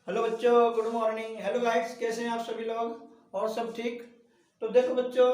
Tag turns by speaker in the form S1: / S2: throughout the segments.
S1: Hello बच्चों, good morning. Hello guides, कैसे हैं आप सभी लोग? और सब ठीक? तो देखो बच्चों,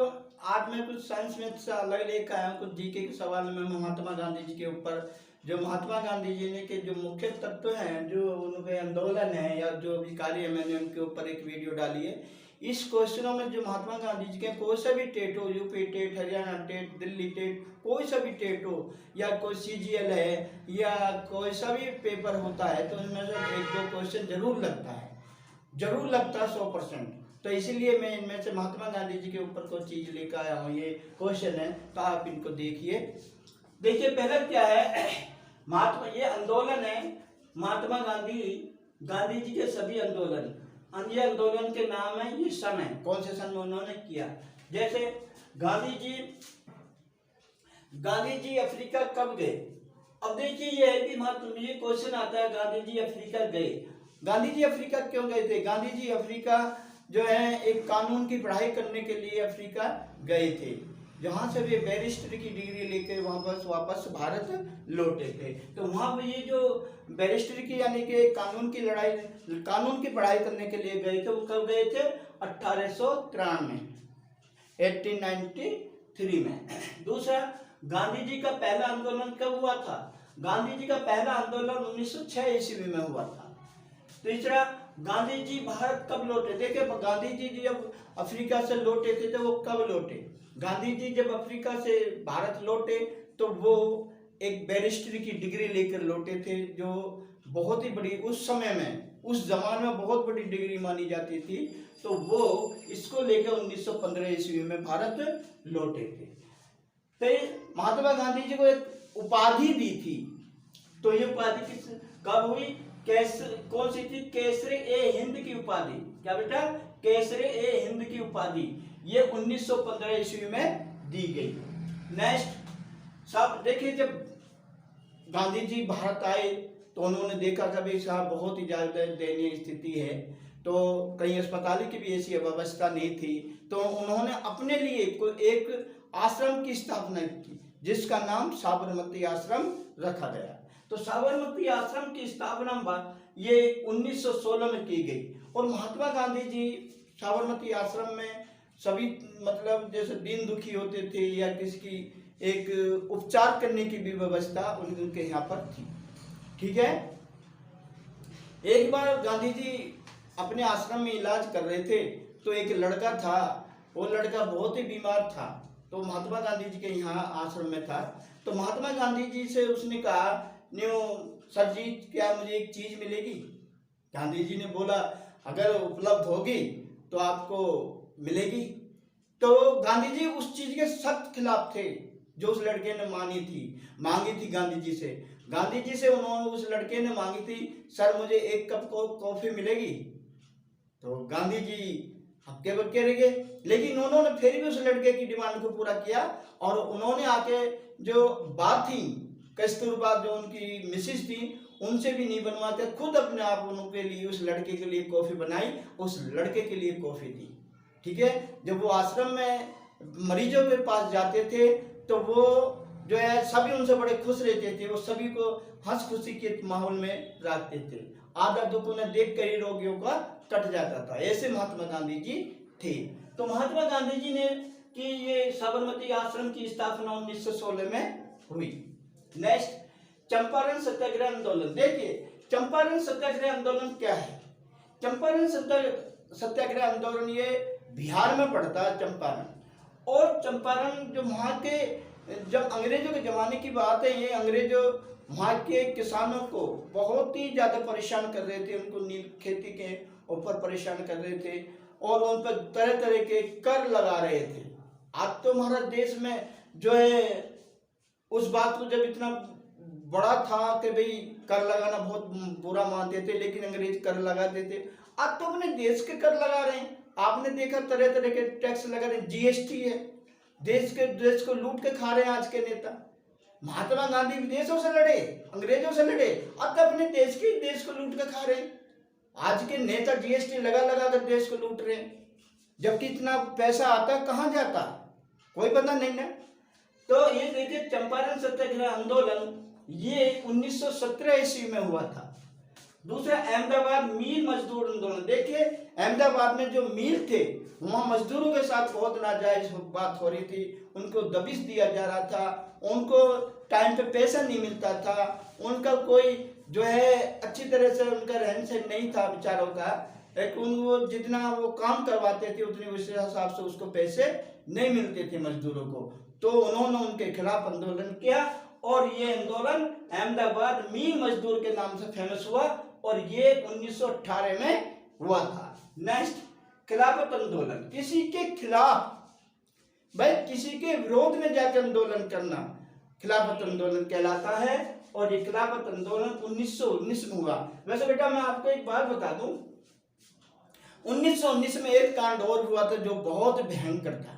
S1: आज मैं कुछ साइंस में से अलग लेकर आया हूँ। कुछ जीके के सवाल में महात्मा गांधी जी के ऊपर, जो महात्मा गांधी जी ने के जो मुख्य तत्व हैं, जो उनके आंदोलन है या जो भी कार्य है, मैंने उनके ऊपर एक वीडियो डाली है। इस क्वेश्चनों में जो महात्मा गांधी जी के कोई सा भी टेट हो, UP TET, Haryana TET, Delhi TET, कोई सा भी टेट हो या कोई सीजीएल है या कोई सा भी पेपर होता है, तो इनमें से एक दो क्वेश्चन जरूर लगता है, जरूर लगता है 100%। तो इसीलिए मैं इनमें से महात्मा गांधी जी के ऊपर कोई चीज लेकर आया हूँ। ये क्वेश्चन है, तो आप इनको देखिए। देखिए पहला क्या है, महात्मा, ये आंदोलन है महात्मा गांधी गांधी जी के सभी आंदोलन, ये आंदोलन के नाम है, ये सन है, कौन से सन में उन्होंने किया। जैसे गांधी जी अफ्रीका कब गए? अब देखिए ये है कि महात्मा, ये क्वेश्चन आता है, गांधी जी अफ्रीका गए। गांधी जी अफ्रीका क्यों गए थे? गांधी जी अफ्रीका जो है एक कानून की पढ़ाई करने के लिए अफ्रीका गए थे, जहां से वे बैरिस्टर की डिग्री लेके वापस भारत लौटे थे। तो वहां पर ये जो बैरिस्टर की यानी कि कानून की लड़ाई, कानून की पढ़ाई करने के लिए गए थे, वो कब गए थे? 1893, 1893 में। दूसरा, गांधी जी का पहला आंदोलन कब हुआ था? गांधी जी का पहला आंदोलन 1906 ईस्वी में हुआ था। तीसरा, गांधी जी भारत कब लौटे? देखिए गांधी जी जब अफ्रीका से लौटे थे तो वो कब लौटे? गांधी जी जब अफ्रीका से भारत लौटे तो वो एक बैरिस्टर की डिग्री लेकर लौटे थे, जो बहुत ही बड़ी, उस समय में, उस जमाने में बहुत बड़ी डिग्री मानी जाती थी। तो वो इसको लेकर 1915 ईस्वी में भारत लौटे थे। तो महात्मा गांधी जी को एक उपाधि दी थी। तो ये उपाधि किस कब हुई? कौन सी थी? केसरे ए हिंद की उपाधि। क्या बेटा? केसरे ए हिंद की उपाधि ये 1915 ईस्वी में दी गई। नेक्स्ट, सब देखिए, जब गांधी जी भारत आए तो उन्होंने देखा कि भाई साहब बहुत ही ज्यादा दयनीय स्थिति है, तो कहीं अस्पताल की भी ऐसी व्यवस्था नहीं थी। तो उन्होंने अपने लिए एक आश्रम की स्थापना की, जिसका नाम साबरमती आश्रम रखा गया। तो साबरमती आश्रम की स्थापना ये 1916 में की गई। और महात्मा गांधी जी साबरमती आश्रम में सभी, मतलब जैसे दीन दुखी होते थे या किसी की एक उपचार करने की भी व्यवस्था उनके यहाँ पर थी। ठीक है। एक बार गांधी जी अपने आश्रम में इलाज कर रहे थे, तो एक लड़का था, वो लड़का बहुत ही बीमार था, तो महात्मा गांधी जी के यहाँ आश्रम में था। तो महात्मा गांधी जी से उसने कहा, न्यू सर जी, क्या मुझे एक चीज मिलेगी? गांधी जी ने बोला, अगर उपलब्ध होगी तो आपको मिलेगी। तो गांधी जी उस चीज के सख्त खिलाफ थे जो उस लड़के ने मांगी थी गांधी जी से। गांधी जी से उन्होंने, उस लड़के ने मांगी थी, सर मुझे एक कप कॉफी मिलेगी? तो गांधी जी हक्के बक्के रह गए, लेकिन उन्होंने फिर भी उस लड़के की डिमांड को पूरा किया। और उन्होंने आके जो बात थी, कस्तूरबा जो उनकी मिसिस थी, उनसे भी नहीं बनवाते, खुद अपने आप उनके लिए, उस लड़के के लिए कॉफी बनाई, उस लड़के के लिए कॉफी दी। ठीक है। जब वो आश्रम में मरीजों के पास जाते थे तो वो जो है सभी उनसे बड़े खुश रहते थे, वो सभी को हंस खुशी के माहौल में रखते थे। आधा दुख उन्हें देख कर ही रोगियों का कट जाता था। ऐसे महात्मा गांधी जी थे। तो महात्मा गांधी जी ने कि ये साबरमती आश्रम की स्थापना 1916 में हुई। नेक्स्ट, चंपारण सत्याग्रह आंदोलन। देखिए चंपारण सत्याग्रह आंदोलन क्या है? चंपारण सत्याग्रह आंदोलन ये बिहार में पड़ता है, चंपारण। और चंपारण जो वहाँ के, जब अंग्रेजों के जमाने की बात है, ये अंग्रेजों वहाँ के किसानों को बहुत ही ज्यादा परेशान कर रहे थे, उनको नील खेती के ऊपर परेशान कर रहे थे और उन पर तरह तरह के कर लगा रहे थे। आज तो हमारा देश में जो है, उस बात को जब इतना बड़ा था कि भाई कर लगाना बहुत बुरा मानते थे, लेकिन अंग्रेज कर लगाते थे। आज तो अपने देश के कर लगा रहे हैं। आपने देखा तरह तरह के टैक्स लगा रहे हैं, जीएसटी है, देश को लूट के खा रहे हैं आज के नेता। महात्मा गांधी विदेशों से लड़े, अंग्रेजों से लड़े, अब तो अपने देश को लूट के खा रहे हैं। आज के नेता जीएसटी लगा लगा कर देश को लूट रहे हैं, जबकि इतना पैसा आता कहाँ जाता कोई पता नहीं ना। तो ये देखिए, चंपारण सत्याग्रह आंदोलन ये 1917 ईस्वी में हुआ था। दूसरा अहमदाबाद मिल मजदूर आंदोलन। देखिए अहमदाबाद में जो मिल थे वहाँ मजदूरों के साथ बहुत नाजायज बात हो रही थी, उनको दबिश दिया जा रहा था, उनको टाइम पे पैसा नहीं मिलता था, उनका कोई जो है अच्छी तरह से उनका रहन सहन नहीं था बेचारों का, लेकिन वो जितना वो काम करवाते थे उतने उस हिसाब से उसको पैसे नहीं मिलते थे मजदूरों को। तो उन्होंने उनके खिलाफ आंदोलन किया और ये आंदोलन अहमदाबाद मिल मजदूर के नाम से फेमस हुआ और ये 1918 में हुआ था। नेक्स्ट, खिलाफत आंदोलन। किसी के खिलाफ, भाई किसी के विरोध में जाकर आंदोलन करना खिलाफत आंदोलन कहलाता है और ये खिलाफत आंदोलन 1919 में हुआ। वैसे बेटा मैं आपको एक बात बता दूं, 1919 में एक कांड और हुआ था जो बहुत भयंकर था।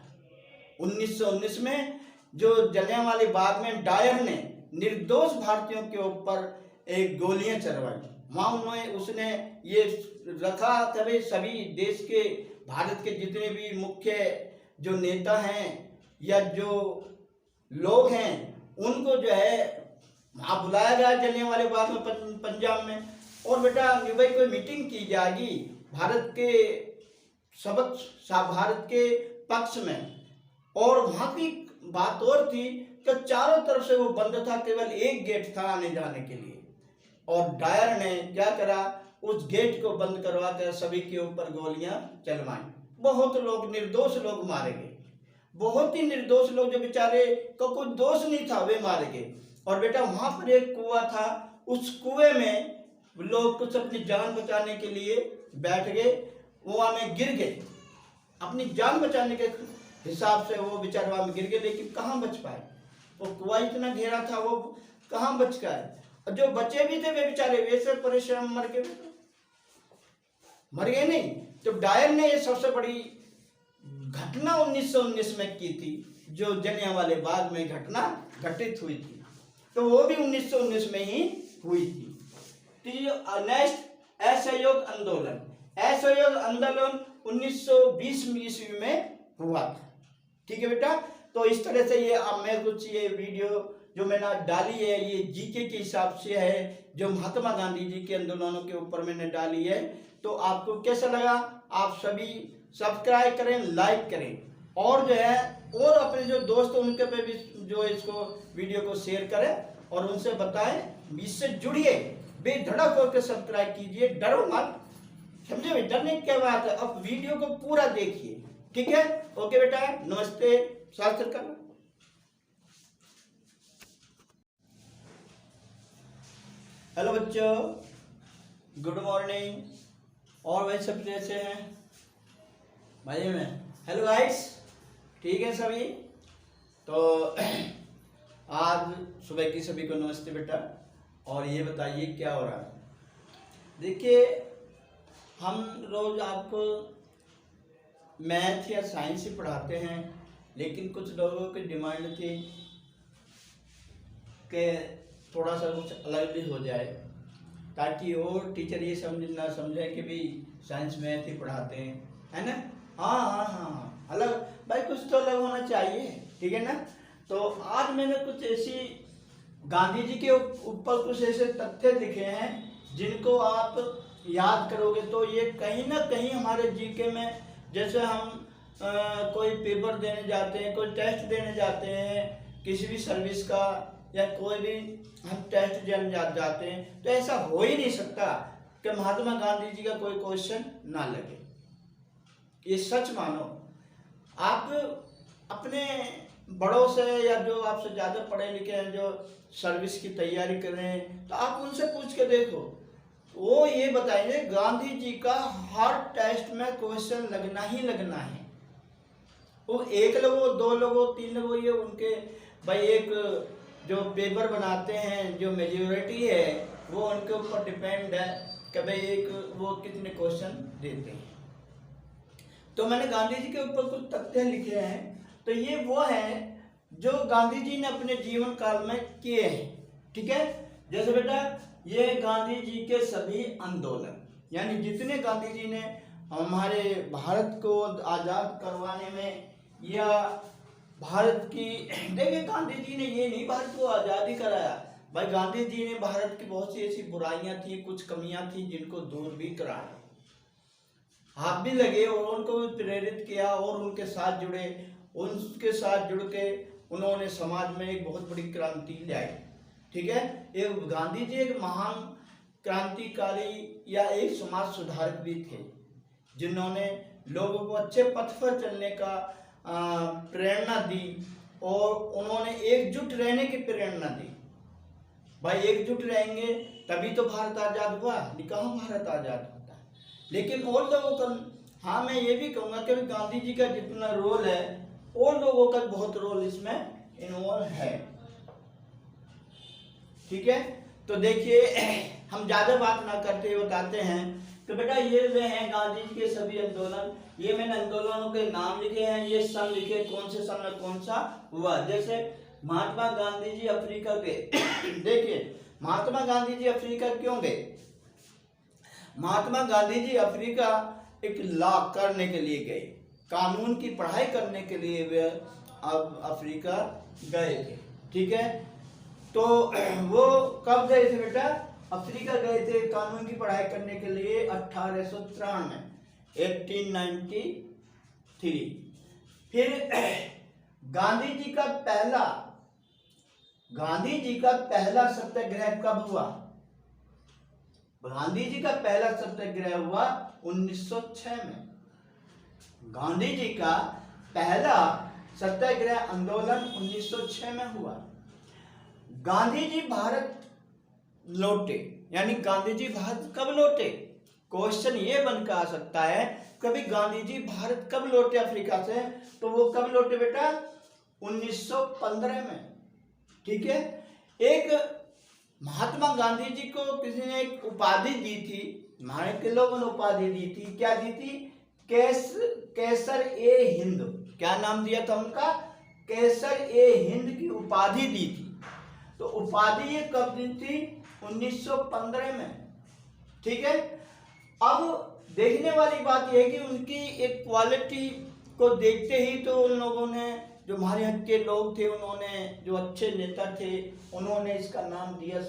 S1: 1919 में जो जलियांवाला बाग में डायर ने निर्दोष भारतीयों के ऊपर एक गोलियां चलवाई, वहां उसने ये रखा तभी सभी देश के भारत के जितने भी मुख्य जो नेता हैं या जो लोग हैं उनको जो है वहां बुलाया गया जलियांवाला बाग में पंजाब में, और बेटा भाई कोई मीटिंग की जाएगी भारत के भारत के पक्ष में, और वहां की बात और थी कि चारों तरफ से वो बंद था, केवल एक गेट था आने जाने के लिए, और डायर ने क्या करा, उस गेट को बंद करवा कर सभी के ऊपर गोलियां चलवाई। बहुत लोग निर्दोष लोग मारे गए, बहुत ही निर्दोष लोग जो बेचारे को कोई दोष नहीं था वे मारे गए। और बेटा वहां पर एक कुआं था, उस कुएं में लोग कुछ अपनी जान बचाने के लिए बैठ गए, कुआं में गिर गए, अपनी जान बचाने के हिसाब से वो बेचारे वहां में गिर गए, लेकिन कहाँ बच पाए, वो कुआं इतना गहरा था, वो कहाँ बच गए। और जो बचे भी थे वे बेचारे वैसे परेशान मर गए नहीं। तो डायर ने ये सबसे बड़ी घटना 1919 में की थी, जो जलियांवाला बाग में घटना घटित हुई थी, तो वो भी 1919 में ही हुई थी। नेक्स्ट, असहयोग आंदोलन। असहयोग आंदोलन 1920 ईस्वी में हुआ था। ठीक है बेटा, तो इस तरह से ये अब मैं कुछ ये वीडियो जो मैंने डाली है ये जीके के हिसाब से है, जो महात्मा गांधी जी के आंदोलनों के ऊपर मैंने डाली है। तो आपको कैसा लगा, आप सभी सब्सक्राइब करें, लाइक करें, और जो है और अपने जो दोस्त उनके पे भी जो इसको वीडियो को शेयर करें और उनसे बताएं, इससे जुड़िए, बेधड़क होकर सब्सक्राइब कीजिए, डरो मत, समझे भाई, डरने की क्या बात है। अब वीडियो को पूरा देखिए, ठीक है। ओके बेटा, नमस्ते, शास्त्र करना। हेलो बच्चों, गुड मॉर्निंग, और भाई सब कैसे हैं भाई में, हेलो गाइस, ठीक है सभी। तो आज सुबह की सभी को नमस्ते बेटा, और ये बताइए क्या हो रहा है। देखिए हम रोज आपको मैथ या साइंस ही पढ़ाते हैं, लेकिन कुछ लोगों की डिमांड थी कि थोड़ा सा कुछ अलग भी हो जाए, ताकि और टीचर ये ना समझे कि भी साइंस मैथ ही पढ़ाते हैं, है ना। हाँ, अलग भाई, कुछ तो अलग होना चाहिए, ठीक है ना। तो आज मैंने कुछ ऐसी गांधी जी के ऊपर कुछ ऐसे तथ्य लिखे हैं जिनको आप याद करोगे तो ये कहीं ना कहीं हमारे जीके में, जैसे हम कोई पेपर देने जाते हैं, कोई टेस्ट देने जाते हैं किसी भी सर्विस का, या कोई भी हम टेस्ट देने जाते हैं, तो ऐसा हो ही नहीं सकता कि महात्मा गांधी जी का कोई क्वेश्चन ना लगे। ये सच मानो, आप अपने बड़ों से या जो आपसे ज़्यादा पढ़े लिखे हैं, जो सर्विस की तैयारी कर रहे हैं, तो आप उनसे पूछ के देखो, वो ये बताएंगे गांधी जी का हर टेस्ट में क्वेश्चन लगना ही लगना है। वो एक लोगों, दो लोगों, तीन लोगों, ये उनके भाई एक जो पेपर बनाते हैं, जो मेजोरिटी है वो उनके ऊपर डिपेंड है कि भाई एक वो कितने क्वेश्चन देते हैं। तो मैंने गांधी जी के ऊपर कुछ तथ्य लिखे हैं, तो ये वो है जो गांधी जी ने अपने जीवन काल में किए हैं, ठीक है। जैसे बेटा ये गांधी जी के सभी आंदोलन, यानी जितने गांधी जी ने हमारे भारत को आज़ाद करवाने में या भारत की, देखिए गांधी जी ने ये नहीं भारत को आज़ादी कराया, भाई गांधी जी ने भारत की बहुत सी ऐसी बुराइयां थी, कुछ कमियां थी, जिनको दूर भी कराया, हाथ भी लगे और उनको भी प्रेरित किया और उनके साथ जुड़े, उनके साथ जुड़ के उन्होंने समाज में एक बहुत बड़ी क्रांति लाई। ठीक है, एक गांधी जी एक महान क्रांतिकारी या एक समाज सुधारक भी थे, जिन्होंने लोगों को अच्छे पथ पर चलने का प्रेरणा दी और उन्होंने एकजुट रहने की प्रेरणा दी। भाई एकजुट रहेंगे तभी तो भारत आजाद हुआ, कहाँ भारत आजाद होता है। लेकिन और लोगों का, हाँ मैं ये भी कहूँगा कि गांधी जी का जितना रोल है और लोगों का बहुत रोल इसमें इन्वॉल्व है। ठीक है, तो देखिए हम ज्यादा बात ना करते हुए बताते हैं कि बेटा ये वे हैं गांधी जी के सभी आंदोलन। ये मैंने आंदोलनों के नाम लिखे हैं, ये सन लिखे, कौन से सन में कौन सा हुआ। जैसे महात्मा गांधी जी अफ्रीका गए देखिए महात्मा गांधी जी अफ्रीका क्यों गए? महात्मा गांधी जी अफ्रीका एक लॉ करने के लिए गए, कानून की पढ़ाई करने के लिए वे अब अफ्रीका गए थे। ठीक है, तो वो कब गए थे बेटा? अफ्रीका गए थे कानून की पढ़ाई करने के लिए 1893। फिर गांधी जी का पहला सत्याग्रह कब हुआ? गांधी जी का पहला सत्याग्रह हुआ 1906 में। गांधी जी का पहला सत्याग्रह आंदोलन 1906 में हुआ। गांधी जी भारत लौटे, यानी गांधी जी भारत कब लौटे? क्वेश्चन ये बनकर आ सकता है, कभी गांधी जी भारत कब लौटे अफ्रीका से? तो वो कब लौटे बेटा? 1915 में। ठीक है, एक महात्मा गांधी जी को किसी ने एक उपाधि दी थी, हमारे के लोगों ने उपाधि दी थी। क्या दी थी? कैसर ए हिंद। क्या नाम दिया था उनका? कैसर ए हिंद की उपाधि दी थी। तो उपाधि ये कब दी थी? 1915 में। ठीक है, अब देखने वाली बात यह है कि उनकी एक क्वालिटी को देखते ही तो उन लोगों ने, जो हमारे हक के लोग थे, उन्होंने, जो अच्छे नेता थे, उन्होंने इसका नाम दिया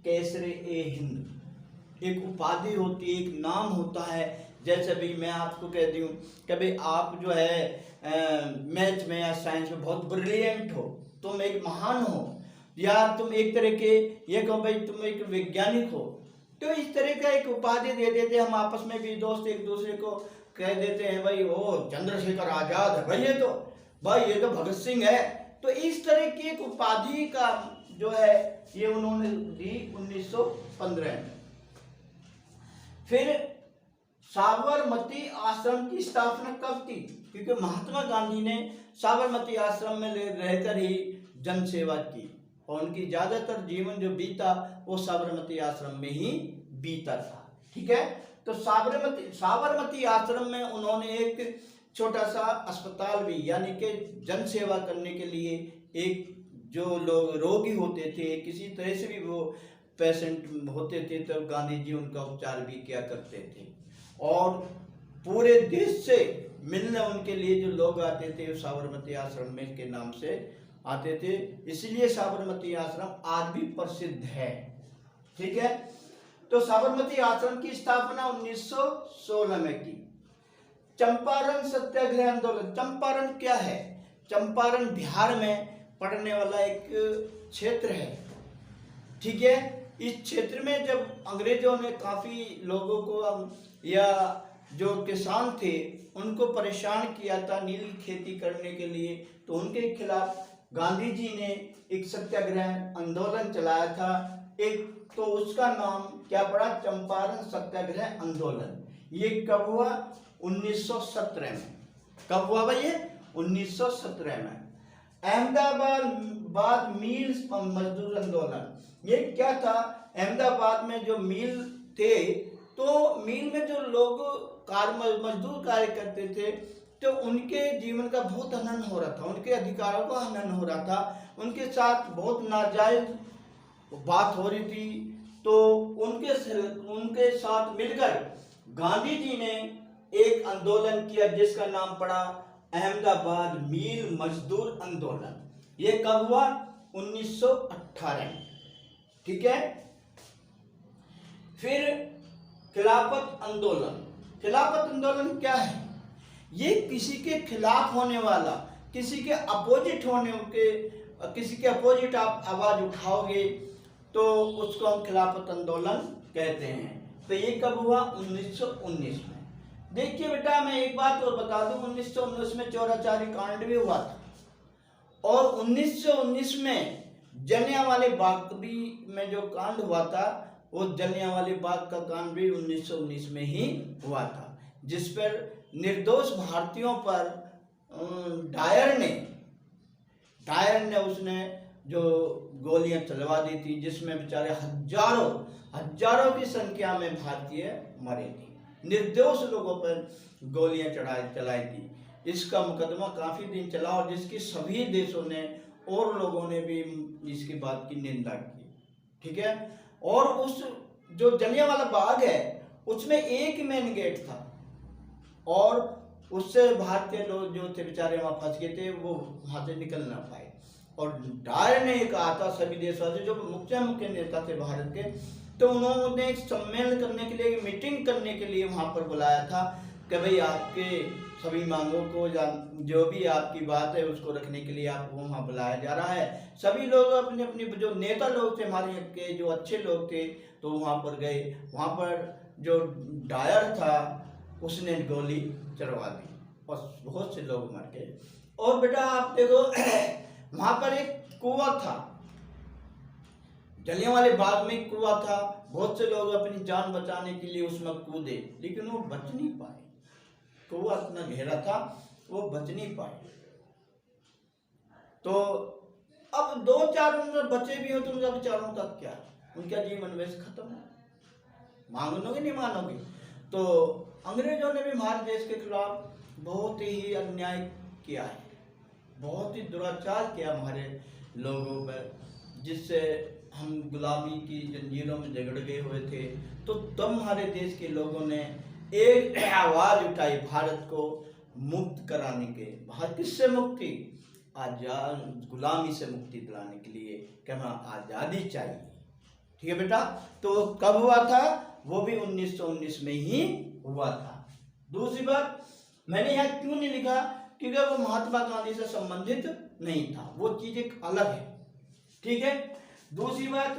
S1: कैसर ए हिंद। एक उपाधि होती है, एक नाम होता है। जैसे भी मैं आपको कह दूं कि भाई आप जो है मैथ में या साइंस में बहुत ब्रिलियंट हो, तुम एक महान हो, या तुम एक तरह के ये कहो भाई तुम एक वैज्ञानिक हो, तो इस तरह का एक उपाधि दे देते। हम आपस में भी दोस्त एक दूसरे को कह देते हैं भाई ओ चंद्रशेखर आजाद है भाई, ये तो भगत सिंह है। तो इस तरह की एक उपाधि का जो है ये उन्होंने दी 1915 में। फिर साबरमती आश्रम की स्थापना कब की? क्योंकि महात्मा गांधी ने साबरमती आश्रम में रहकर ही जन सेवा की और उनकी ज्यादातर जीवन जो बीता वो साबरमती आश्रम में ही बीता था। ठीक है, तो साबरमती आश्रम में उन्होंने एक छोटा सा अस्पताल भी, यानी कि जन सेवा करने के लिए, एक जो लोग रोगी होते थे, किसी तरह से भी वो पेशेंट होते थे, तो गांधी जी उनका उपचार भी किया करते थे। और पूरे देश से मिलने उनके लिए जो लोग आते थे साबरमती आश्रम में के नाम से आते थे, इसलिए साबरमती आश्रम आज भी प्रसिद्ध है। ठीक है, तो साबरमती आश्रम की स्थापना 1916 में की। चंपारण सत्याग्रह आंदोलन। चंपारण क्या है? चंपारण बिहार में पड़ने वाला एक क्षेत्र है। ठीक है, इस क्षेत्र में जब अंग्रेजों ने काफी लोगों को या जो किसान थे उनको परेशान किया था नील खेती करने के लिए, तो उनके खिलाफ गांधी जी ने एक सत्याग्रह आंदोलन चलाया था। एक तो उसका नाम क्या पड़ा? चंपारण सत्याग्रह आंदोलन। ये कब हुआ? 1917 में। कब हुआ भाई ये? 1917 में। अहमदाबाद मिल मजदूर आंदोलन। ये क्या था? अहमदाबाद में जो मिल थे, तो मिल में जो लोग मजदूर कार्य करते थे, तो उनके जीवन का बहुत हनन हो रहा था, उनके अधिकारों का हनन हो रहा था, उनके साथ बहुत नाजायज बात हो रही थी। तो उनके साथ मिलकर गांधी जी ने एक आंदोलन किया जिसका नाम पड़ा अहमदाबाद मिल मजदूर आंदोलन। ये कब हुआ? 1918 में। ठीक है। फिर खिलाफत आंदोलन। खिलाफत आंदोलन क्या है? ये किसी के खिलाफ होने वाला, किसी के अपोजिट होने के, किसी के अपोजिट आप आवाज उठाओगे तो उसको हम खिलाफत आंदोलन कहते हैं। तो ये कब हुआ? 1919 में। देखिए बेटा, मैं एक बात और बता दूं, 1919 में चौराचारी कांड भी हुआ था, और 1919 में जलियांवाले बाग भी में जो कांड हुआ था, वो जलियांवाले बाग का कांड भी 1919 में ही हुआ था, जिस पर निर्दोष भारतीयों पर डायर ने उसने जो गोलियां चलवा दी थी, जिसमें बेचारे हजारों की संख्या में भारतीय मरे थे। निर्दोष लोगों पर गोलियां चलाई थी। इसका मुकदमा काफी दिन चला, और जिसकी सभी देशों ने और लोगों ने भी इसकी बात की निंदा की, ठीक है। और उस जो जलियांवाला बाग है, उसमें एक मेन गेट था, और उससे भारतीय लोग जो थे बेचारे वहां फंस गए थे, वो वहां से निकल ना पाए। और डायर ने कहा था सभी देशवासी, जो मुख्य नेता थे भारत के, तो उन्होंने एक सम्मेलन करने के लिए, मीटिंग करने के लिए वहां पर बुलाया था कि भाई आपके सभी मांगों को, जो भी आपकी बात है उसको रखने के लिए आपको वहां बुलाया जा रहा है। सभी लोग अपने अपने जो नेता लोग थे हमारे के, जो अच्छे लोग थे, तो वहां पर गए। वहां पर जो डायर था उसने गोली चलवा दी और बहुत से लोग मर गए। और बेटा आप देखो वहां पर एक कुआं था, जलियांवाले बाग में कुआं था। बहुत से लोग अपनी जान बचाने के लिए उसमें कूदे, लेकिन वो बच नहीं पाए। कुआं इतना गहरा था, वो बच नहीं पाए। तो अब 2-4 बचे भी हो तो उनका बेचारों का क्या? उनका जीवन वैसे खत्म है। मानोगे नहीं मानोगे, तो अंग्रेजों ने भी हमारे देश के खिलाफ बहुत ही अन्याय किया है, बहुत ही दुराचार किया हमारे लोगों पर, जिससे हम गुलामी की जंजीरों में जकड़ गए हुए थे। तो तब हमारे देश के लोगों ने एक आवाज उठाई भारत को मुक्त कराने के। भारत किससे मुक्ति? आजाद, गुलामी से मुक्ति दिलाने के लिए कि हमें आज़ादी चाहिए, ठीक है बेटा। तो कब हुआ था? वो भी 1919 में ही हुआ था। दूसरी बात, मैंने यहाँ क्यों नहीं लिखा? क्योंकि वो महात्मा गांधी से संबंधित नहीं था, वो चीज एक अलग है, ठीक है। दूसरी बात,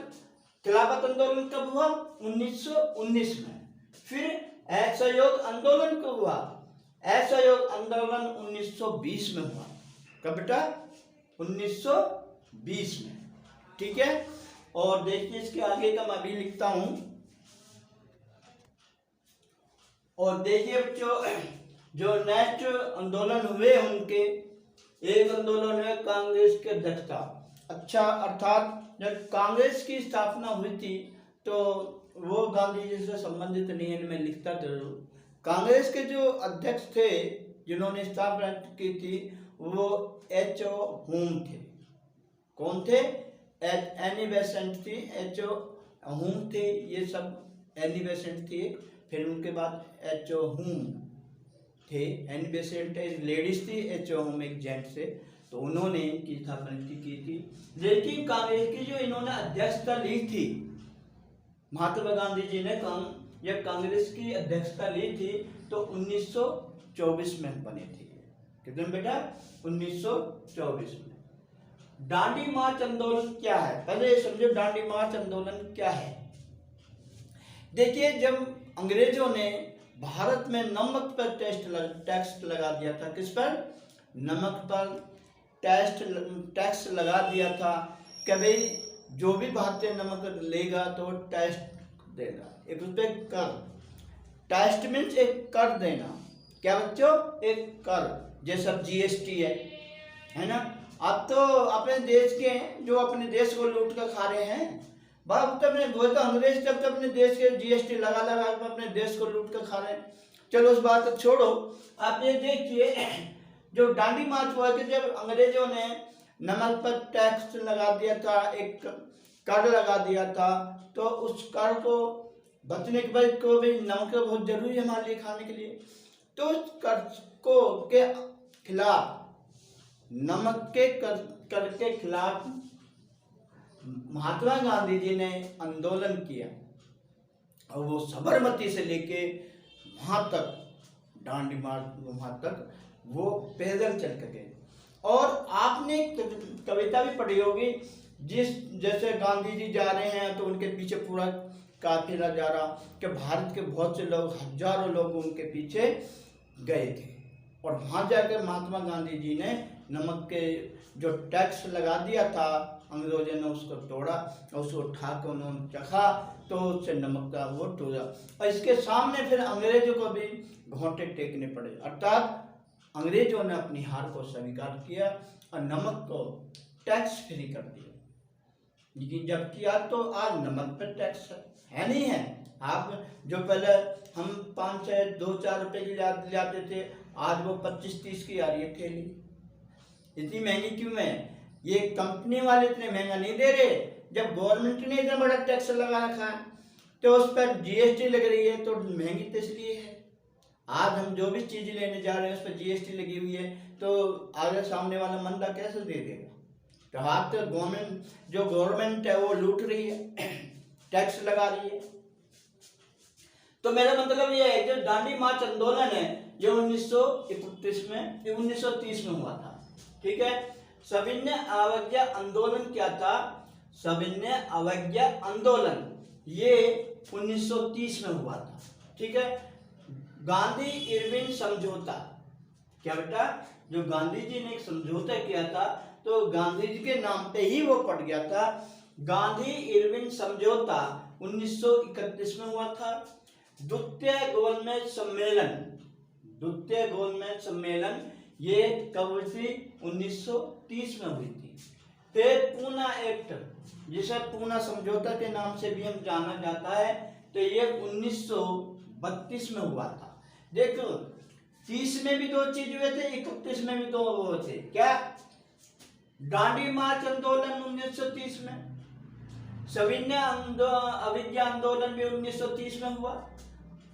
S1: खिलाफत आंदोलन कब हुआ? 1919 में। फिर असहयोग आंदोलन कब हुआ? असहयोग आंदोलन 1920 में हुआ। कब बेटा? 1920 में, ठीक है। और देखिए इसके आगे का मैं भी लिखता हूं। और देखिए जो नेक्स्ट आंदोलन हुए उनके, एक आंदोलन है कांग्रेस के अध्यक्षता। अच्छा, अर्थात जब कांग्रेस की स्थापना हुई थी तो वो गांधी जी से संबंधित नहीं है, मैं लिखता जरूर। कांग्रेस के जो अध्यक्ष थे जिन्होंने स्थापना की थी, वो H.O. होम थे। कौन थे? एनी बेसेंट थी, H.O. होम थे, ये सब एनी बेसेंट थी। फिर उनके बाद H.O. होम थे। एनी बेसेंट लेडीज थी, H.O. होम एक जेंट्स थे। तो उन्होंने की स्थापना की थी। लेकिन कांग्रेस की जो इन्होंने अध्यक्षता ली थी, महात्मा गांधी जी ने जब कांग्रेस की अध्यक्षता ली थी तो 1924 में बनी थी। कितने बेटा? 1924 में। दांडी मार्च आंदोलन क्या है? पहले समझो दांडी मार्च आंदोलन क्या है। देखिए, जब अंग्रेजों ने भारत में नमक पर टैक्स लगा दिया था, किस पर? नमक पर टैक्स लगा दिया था कि भाई जो भी भारतीय नमक लेगा तो टैक्स देगा, एक उस पर कर। टैक्स मीन्स एक कर देना। क्या बच्चों? एक कर, जैसा GST है ना। अब तो अपने देश के जो अपने देश को लूट कर खा रहे हैं, बाप तब वो तो अंग्रेज तब तो अपने देश के GST लगा अपने देश को लूट कर खा रहे हैं। चलो उस बात को छोड़ो, आप ये देखिए जो दांडी मार्च हुआ कि जब अंग्रेजों ने नमक पर टैक्स लगा दिया था, एक कर लगा दिया था, तो उस कर को बचने के बाद को भी नमक बहुत जरूरी है हमारे लिए खाने के लिए, तो उस कर को के खिलाफ, नमक के कर के खिलाफ महात्मा गांधी जी ने आंदोलन किया और वो साबरमती से लेके वहाँ तक डांडी मार्च वहाँ तक वो पैदल चल के गए। और आपने कविता भी पढ़ी होगी, जैसे गांधी जी जा रहे हैं तो उनके पीछे पूरा काफिला जा रहा, कि भारत के बहुत से लोग, हजारों लोग उनके पीछे गए थे। और वहाँ जाकर महात्मा गांधी जी ने नमक के जो टैक्स लगा दिया था, अंग्रेजों ने उसको तोड़ा और उसको उठा कर उन्होंने चखा तो उससे नमक का वो टूटा। और इसके सामने फिर अंग्रेजों को भी घोंटे टेकने पड़े, अर्थात अंग्रेजों ने अपनी हार को स्वीकार किया और नमक को टैक्स फ्री कर दिया। लेकिन जबकि आज तो आज नमक पर टैक्स है नहीं है। आप जो पहले हम 5, 2, 4 रुपए की लाते थे, आज वो 25-30 की आ रही है ठेली। इतनी महंगी क्यों है? ये कंपनी वाले इतने महंगा नहीं दे रहे, जब गवर्नमेंट ने इतना बड़ा टैक्स लगा रखा है तो उस पर जीएसटी लग रही है, तो महंगी तो इसलिए है। आज हम जो भी चीज लेने जा रहे हैं उस पर जीएसटी लगी हुई है, तो आगे सामने वाला मंदा कैसे दे देगा? तो हाथ तो गवर्नमेंट है वो लूट रही है, टैक्स लगा रही है। तो मेरा मतलब ये है, जो दांडी मार्च आंदोलन है ये 1930 में हुआ था। ठीक है, सविनय अवज्ञा आंदोलन क्या था? सविनय अवज्ञा आंदोलन ये 1930 में हुआ था। ठीक है, गांधी इरविन समझौता, क्या बेटा, जो गांधी जी ने एक समझौता किया था तो गांधी जी के नाम पे ही वो पड़ गया था। गांधी इरविन समझौता 1931 में हुआ था। द्वितीय गोलमेज सम्मेलन ये कब हुई थी? 1930 में हुई थी। फिर पूना एक्ट, जिसे पूना समझौता के नाम से भी हम जाना जाता है, तो ये 1932 में हुआ था। देखो 30 में भी 2 चीज हुए थे, 31 में भी 2 हुए थे। क्या? दांडी मार्च आंदोलन 1930 में, सविनय अवज्ञा आंदोलन भी 1930 में हुआ।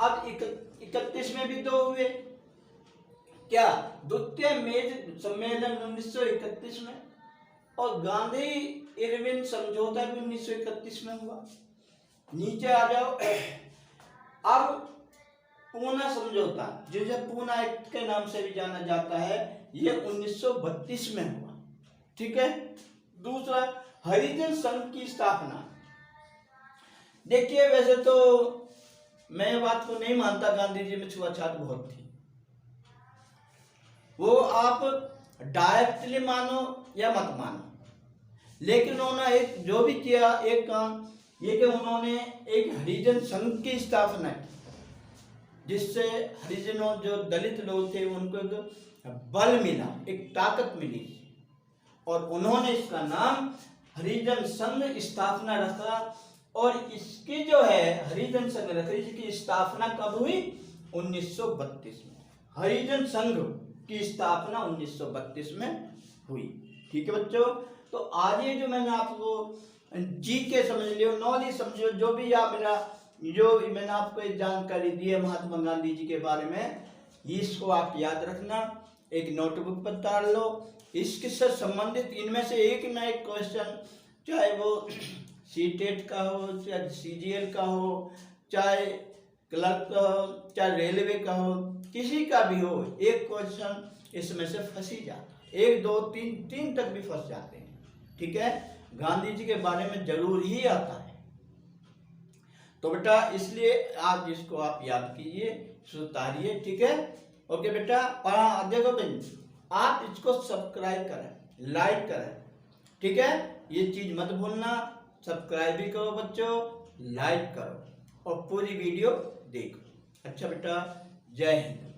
S1: अब 31 में भी 2 हुए। क्या? द्वितीय मेज सम्मेलन 1931 में और गांधी इरविन समझौता भी 1931 में हुआ। नीचे आ जाओ। अब पूना समझौता, जिसे पूना एक्ट के नाम से भी जाना जाता है, ये 1932 में हुआ। ठीक है। दूसरा, हरिजन संघ की स्थापना। देखिए, वैसे तो मैं ये बात को नहीं मानता गांधी जी में छुआछूत बहुत थी। वो आप डायरेक्टली मानो या मत मानो, लेकिन उन्होंने एक जो भी किया, एक काम ये कि उन्होंने एक हरिजन संघ की स्थापना की, जिससे हरिजनों जो दलित लोग थे उनको एक बल मिला, एक ताकत मिली, और उन्होंने इसका नाम हरिजन संघ स्थापना रखा। और इसकी जो है हरिजन संघ की स्थापना कब हुई? 1932 में। हरिजन संघ की स्थापना 1932 में हुई। ठीक है बच्चों, तो आज ये जो मैंने आपको जी के समझ लियो, नॉलेज समझो, जो भी जो मैंने आपको एक जानकारी दी है महात्मा गांधी जी के बारे में, इसको आप याद रखना, एक नोटबुक पर उतार लो। इसके से संबंधित इनमें से एक ना एक क्वेश्चन, चाहे वो सीटेट का हो, चाहे सीजीएल का हो, चाहे क्लर्क का हो, चाहे रेलवे का हो, किसी का भी हो, एक क्वेश्चन इसमें से फंस ही जाता है। 1, 2, 3 तक भी फंस जाते हैं। ठीक है, गांधी जी के बारे में जरूर ही आता है। तो बेटा इसलिए आज इसको आप याद कीजिए, सुधारिए। ठीक है, ओके बेटा। और देखो बहन, आप इसको सब्सक्राइब करें, लाइक करें। ठीक है, ये चीज मत भूलना, सब्सक्राइब भी करो बच्चों, लाइक करो और पूरी वीडियो देखो। अच्छा बेटा, जय हिंद।